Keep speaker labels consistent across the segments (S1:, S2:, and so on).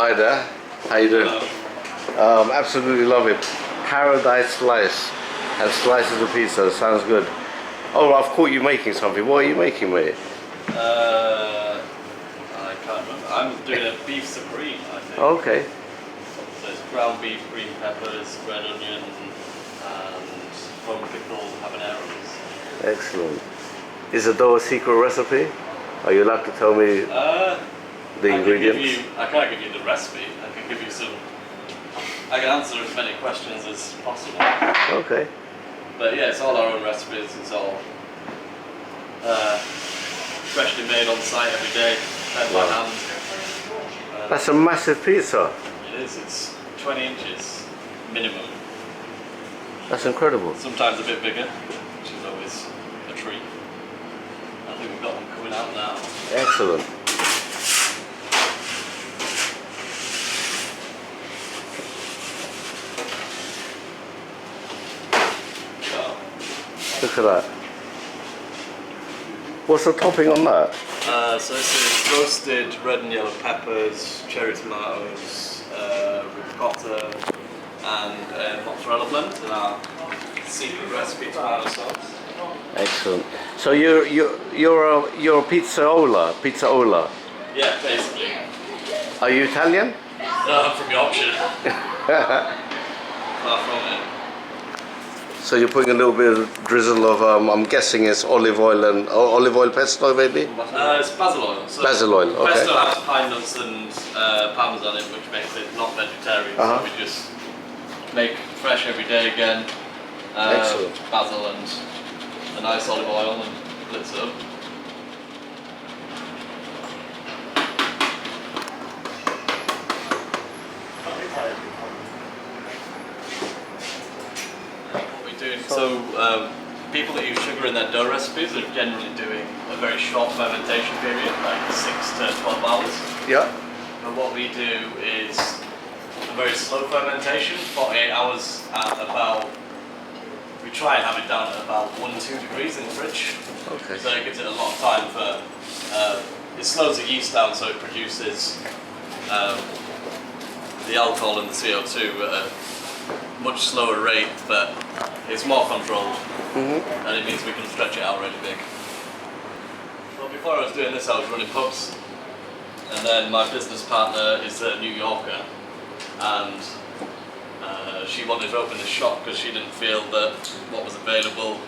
S1: Hi there. How you doing? Absolutely love it. Paradise slice and slices of pizza. Sounds good. Oh, I've caught you making something. What are you making, mate?
S2: I can't remember. I'm doing a beef supreme, I think.
S1: Okay.
S2: So it's ground beef, green peppers, red onion, and from pickled habaneros.
S1: Excellent. Is the dough a secret recipe? Are you allowed to tell me the ingredients?
S2: I can't give you the recipe. I can give you some. I can answer as many questions as possible.
S1: Okay.
S2: But yeah, it's all our own recipes. It's all freshly made on site every day, fed by hand.
S1: That's a massive pizza.
S2: It is. It's 20 inches minimum.
S1: That's incredible.
S2: Sometimes a bit bigger, which is always a treat. I think we've got one coming out now.
S1: Excellent. Look at that. What's the topping on that?
S2: So this is roasted red and yellow peppers, cherry tomatoes, ricotta, and mozzarella blend in our secret recipe tomato sauce.
S1: Excellent. So you're a Pizzaiolo.
S2: Yeah, basically.
S1: Are you Italian?
S2: No, I'm from Yorkshire. Far from it.
S1: So you're putting a little bit of drizzle of I'm guessing it's olive oil and olive oil pesto maybe?
S2: It's basil oil. So
S1: basil oil. Okay.
S2: Pesto has pine nuts and parmesan in it, which makes it not vegetarian. So we just make fresh every day again.
S1: Excellent.
S2: Basil and a nice olive oil and blitz it up. So people that use sugar in their dough recipes are generally doing a very short fermentation period, like 6 to 12 hours.
S1: Yeah.
S2: But what we do is a very slow fermentation, 48 hours at about, we try and have it down at about 1-2 degrees in the fridge.
S1: Okay.
S2: So it gives it a lot of time for, it slows the yeast down so it produces the alcohol and the CO2 at a much slower rate, but it's more controlled, and it means we can stretch it out really big. Well, before I was doing this, I was running pubs, and then my business partner is a New Yorker, and she wanted to open a shop because she didn't feel that what was available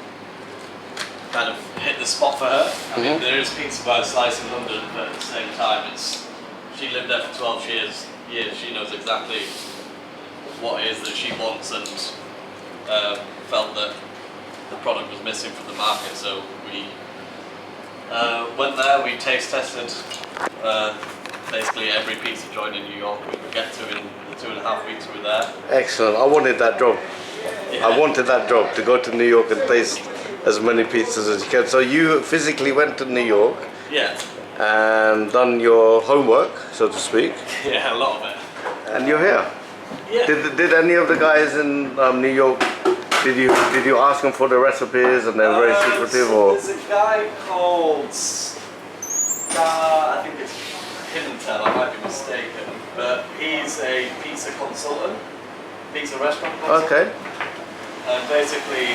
S2: kind of hit the spot for her. I mean, there is pizza by the slice in London, but at the same time, she lived there for 12 years. She knows exactly what it is that she wants, and felt that the product was missing from the market, so we went there, we taste tested basically every pizza joint in New York we could get to in the 2.5 weeks we were there.
S1: Excellent. I wanted that job.
S2: Yeah.
S1: I wanted that job, to go to New York and taste as many pizzas as you can. So you physically went to New York
S2: Yeah.
S1: and done your homework, so to speak.
S2: Yeah, a lot of it.
S1: And you're here.
S2: Yeah.
S1: Did any of the guys in New York, did you ask them for the recipes and they're very secretive, or?
S2: There's a guy called I think it's Hintel, I might be mistaken, but he's a pizza consultant, pizza restaurant consultant.
S1: Okay.
S2: And basically,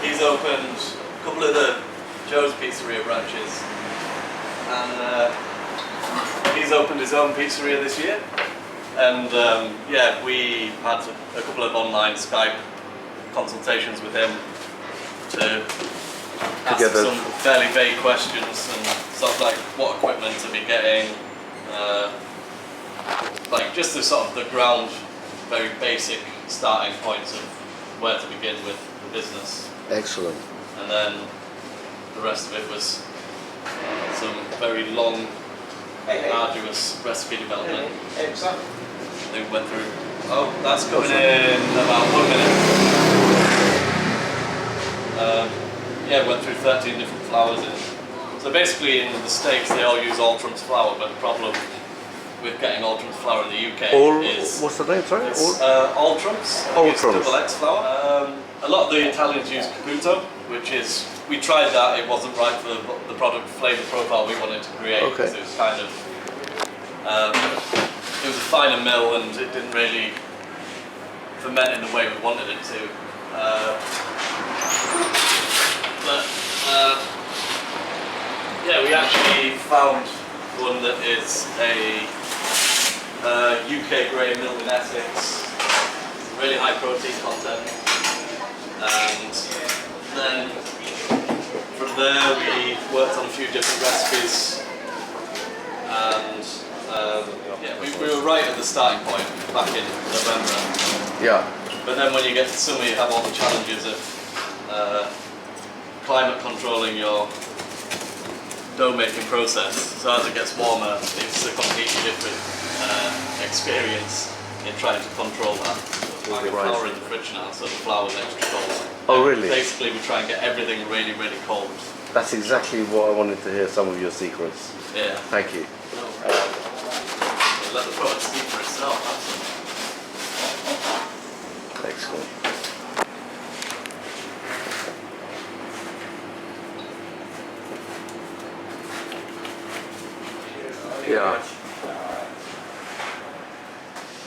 S2: he's opened a couple of the Joe's Pizzeria branches, and he's opened his own pizzeria this year. And yeah, we had a couple of online Skype consultations with him to ask some fairly vague questions and sort of like what equipment to be getting, like just the sort of the ground, very basic starting points of where to begin with the business.
S1: Excellent.
S2: And then the rest of it was some very long, arduous recipe development. They went through. Oh, that's coming in about 1 minute. Yeah, went through 13 different flours. So basically, in the States, they all use Altram's flour, but the problem with getting Altram's flour in the UK is
S1: what's the name? Sorry.
S2: Altram's.
S1: Altram's.
S2: Double X flour. A lot of the Italians use Caputo, which is, we tried that. It wasn't right for the product flavor profile we wanted to create.
S1: Okay.
S2: Because it was kind of it was a finer mill and it didn't really ferment in the way we wanted it to. Yeah, we actually found one that is a UK grey mill in Essex, really high protein content, and then from there we worked on a few different recipes, and yeah, we were right at the starting point back in November.
S1: Yeah.
S2: But then when you get to summer, you have all the challenges of climate controlling your dough making process. So as it gets warmer, it's a completely different experience in trying to control that. I have flour in the fridge now, so the flour's extra cold.
S1: Oh, really?
S2: Basically, we try and get everything really, really cold.
S1: That's exactly what I wanted to hear, some of your secrets.
S2: Yeah.
S1: Thank you.
S2: No. Let the product speak for itself.
S1: Excellent. Yeah.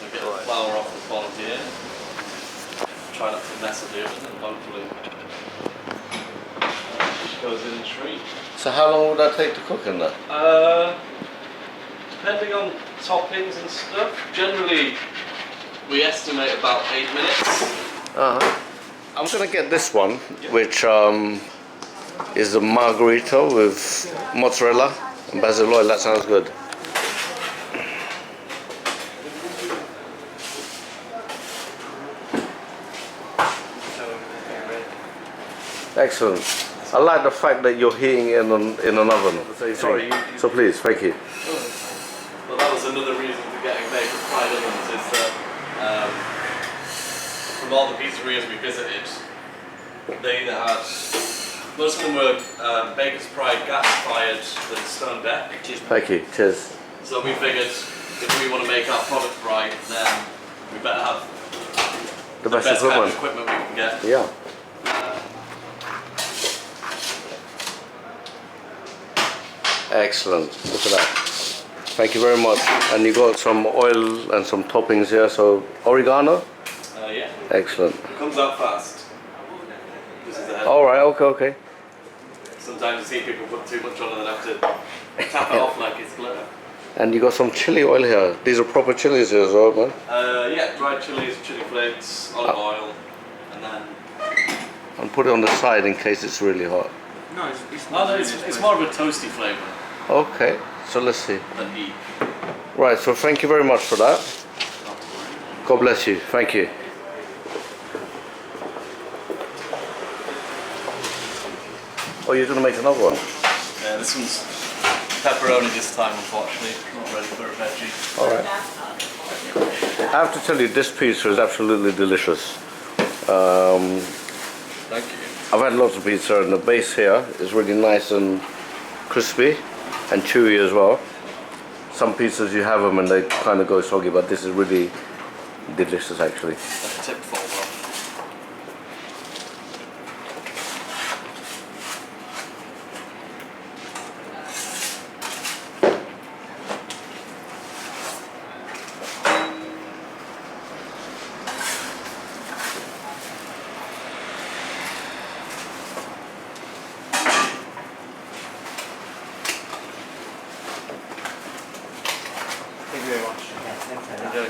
S2: We'll get the flour off the bottom here. Try not to mess with the oven and hopefully it goes in the tree.
S1: So how long would that take to cook in there?
S2: Depending on toppings and stuff, generally we estimate about 8 minutes.
S1: I'm gonna get this one, which is a margarita with mozzarella and basil oil. That sounds good. Excellent. I like the fact that you're heating it in an oven.
S2: Sorry,
S1: So please, thank you.
S2: Well, that was another reason for getting baked fried ovens, is that from all the pizzerias we visited, they either had, most of them were Baker's Pride gas-fired with a stone deck.
S1: Thank you. Cheers.
S2: So we figured if we want to make our product right, then we better have
S1: The
S2: the
S1: best
S2: best kind of
S1: equipment.
S2: equipment we can get.
S1: Yeah. Excellent. Look at that. Thank you very much. And you got some oil and some toppings here. So oregano.
S2: Yeah.
S1: Excellent.
S2: It comes out fast. This is the head.
S1: All right. Okay. Okay.
S2: Sometimes you see people put too much on and then have to tap it off like it's glitter.
S1: And you got some chili oil here. These are proper chilies here as well, man.
S2: Yeah, dried chilies, chili flakes, olive oil, and then.
S1: And put it on the side in case it's really hot.
S3: No, it's not.
S2: Oh, no, it's more of a toasty flavour
S1: Okay. So let's see.
S2: than heat.
S1: Right. So thank you very much for that. God bless you. Thank you. Oh, you're going to make another one?
S2: Yeah, this one's pepperoni this time, unfortunately. Not ready for a veggie.
S1: All right. I have to tell you, this pizza is absolutely delicious.
S2: Thank you.
S1: I've had lots of pizza, and the base here is really nice and crispy and chewy as well. Some pizzas you have them and they kind of go soggy, but this is really delicious actually.
S2: Like a tip fall off.
S3: Thank you very much.
S2: Enjoy.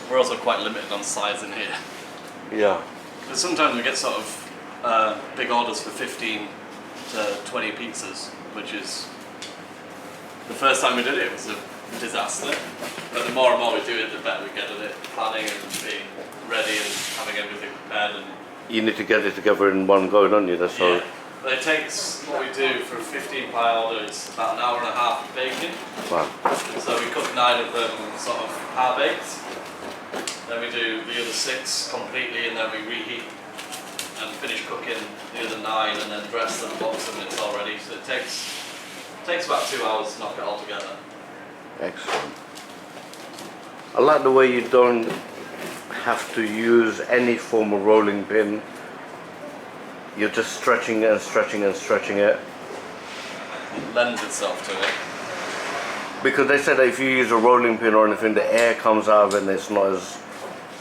S2: We're also quite limited on size in here.
S1: Yeah.
S2: But sometimes we get sort of big orders for 15 to 20 pizzas, which is, the first time we did it, it was a disaster. But the more and more we do it, the better we get at it. Planning and being ready and having everything prepared. And
S1: You need to get it together in one go, don't you? That's all.
S2: yeah. But it takes, what we do for a 15 pie order, it's about an hour and a half of baking.
S1: Wow.
S2: So we cook 9 of them sort of half baked. Then we do the other 6 completely, and then we reheat and finish cooking the other 9, and then dress them, box them, and it's all ready. So it takes about 2 hours to knock it all together.
S1: Excellent. I like the way you don't have to use any form of rolling pin. You're just stretching it and stretching and stretching it.
S2: It lends itself to it.
S1: Because they said that if you use a rolling pin or anything, the air comes out of it and it's not as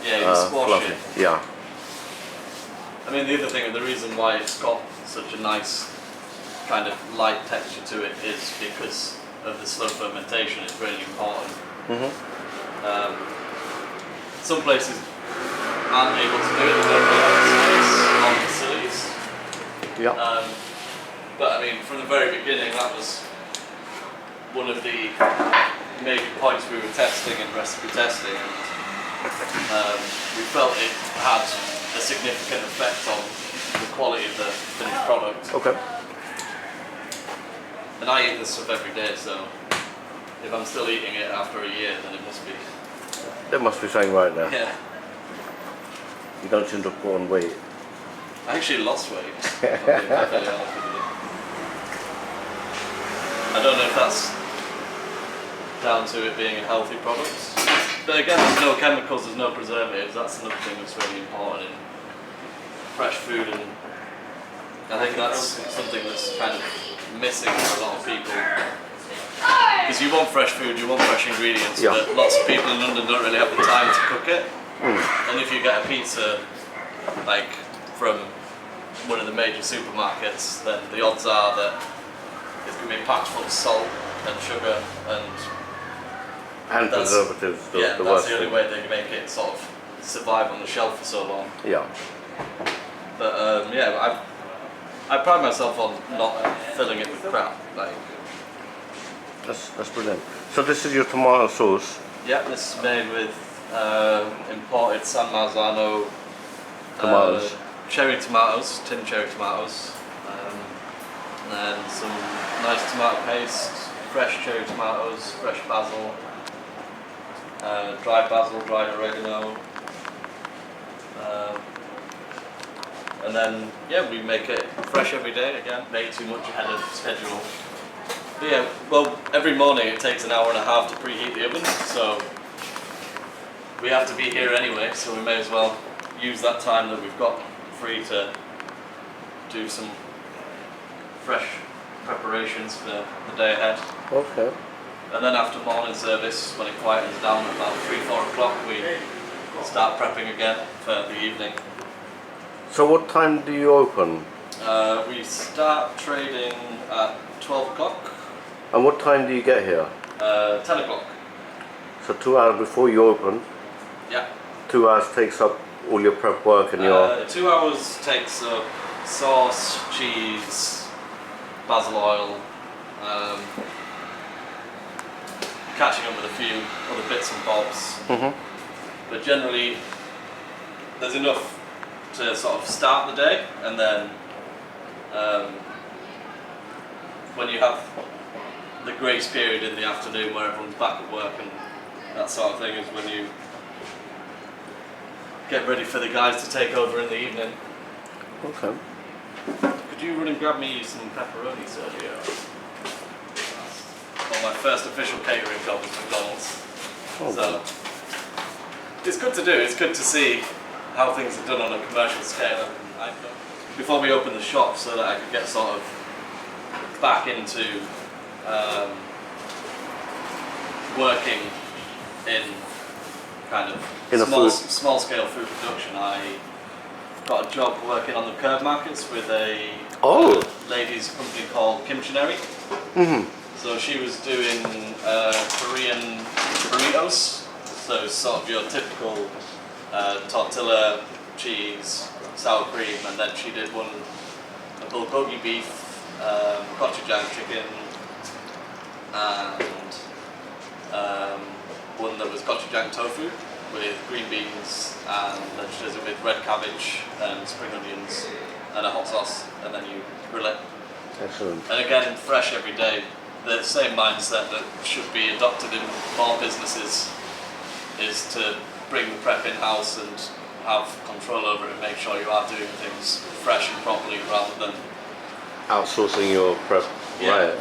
S2: Yeah, you squash
S1: fluffy.
S2: it.
S1: Yeah.
S2: I mean, the other thing, the reason why it's got such a nice kind of light texture to it is because of the slow fermentation. It's really important. Some places aren't able to do it, they don't really have the space on facilities.
S1: Yeah.
S2: But I mean, from the very beginning, that was one of the major points we were testing in recipe testing. And we felt it had a significant effect on the quality of the finished product.
S1: Okay.
S2: And I eat this stuff every day, so if I'm still eating it after a year, then it must be.
S1: There must be something right there.
S2: Yeah.
S1: You don't seem to put on weight.
S2: I actually lost weight. I'll be perfectly honest with you. I don't know if that's down to it being a healthy product. But again, there's no chemicals, there's no preservatives. That's another thing that's really important in fresh food, and I think that's something that's kind of missing for a lot of people. Because you want fresh food, you want fresh ingredients,
S1: Yeah.
S2: but lots of people in London don't really have the time to cook it. And if you get a pizza like from one of the major supermarkets, then the odds are that it's going to be packed full of salt and sugar
S1: And
S2: That's-
S1: preservatives, the
S2: that's
S1: worst
S2: the only
S1: thing.
S2: way they make it sort of survive on the shelf for so long.
S1: Yeah.
S2: But yeah, I pride myself on not filling it with crap. Like,
S1: That's brilliant. So this is your tomato sauce.
S2: yeah, this is made with imported San Marzano
S1: Tomatoes.
S2: cherry tomatoes, tin cherry tomatoes, and then some nice tomato paste, fresh cherry tomatoes, fresh basil, dried basil, dried oregano. And then, yeah, we make it fresh every day again, make too much ahead of schedule. But yeah, well, every morning it takes an hour and a half to preheat the oven, so we have to be here anyway, so we may as well use that time that we've got free to do some fresh preparations for the day ahead.
S1: Okay.
S2: And then after morning service, when it quietens down at about 3-4 o'clock, we start prepping again for the evening.
S1: So what time do you open?
S2: We start trading at 12 o'clock,
S1: And what time do you get here?
S2: 10 o'clock.
S1: So 2 hours before you open.
S2: Yeah.
S1: 2 hours takes up all your prep work and your...
S2: 2 hours takes up sauce, cheese, basil oil, catching up with a few other bits and bobs. But generally, there's enough to sort of start the day, and then when you have the grace period in the afternoon where everyone's back at work and that sort of thing is when you get ready for the guys to take over in the evening.
S1: Okay.
S2: Could you run and grab me some pepperoni, Sergio? Well, my first official catering job was McDonald's.
S1: Oh,
S2: So it's good to do. It's good to see how things are done on a commercial scale. Before we opened the shop, so that I could get sort of back into working in kind
S1: In a
S2: of
S1: food-
S2: small scale food production. I got a job working on the curb markets with a
S1: Oh.
S2: ladies company called Kimchineri. So she was doing Korean burritos, so sort of your typical tortilla, cheese, sour cream, and then she did one, a bulgogi beef, gochujang chicken, and one that was gochujang tofu with green beans, and then she does it with red cabbage and spring onions and a hot sauce, and then you grill it.
S1: Excellent.
S2: And again, fresh every day. The same mindset that should be adopted in more businesses is to bring the prep in-house and have control over it and make sure you are doing things fresh and properly rather than
S1: Outsourcing your prep.
S2: Yeah.
S1: Right.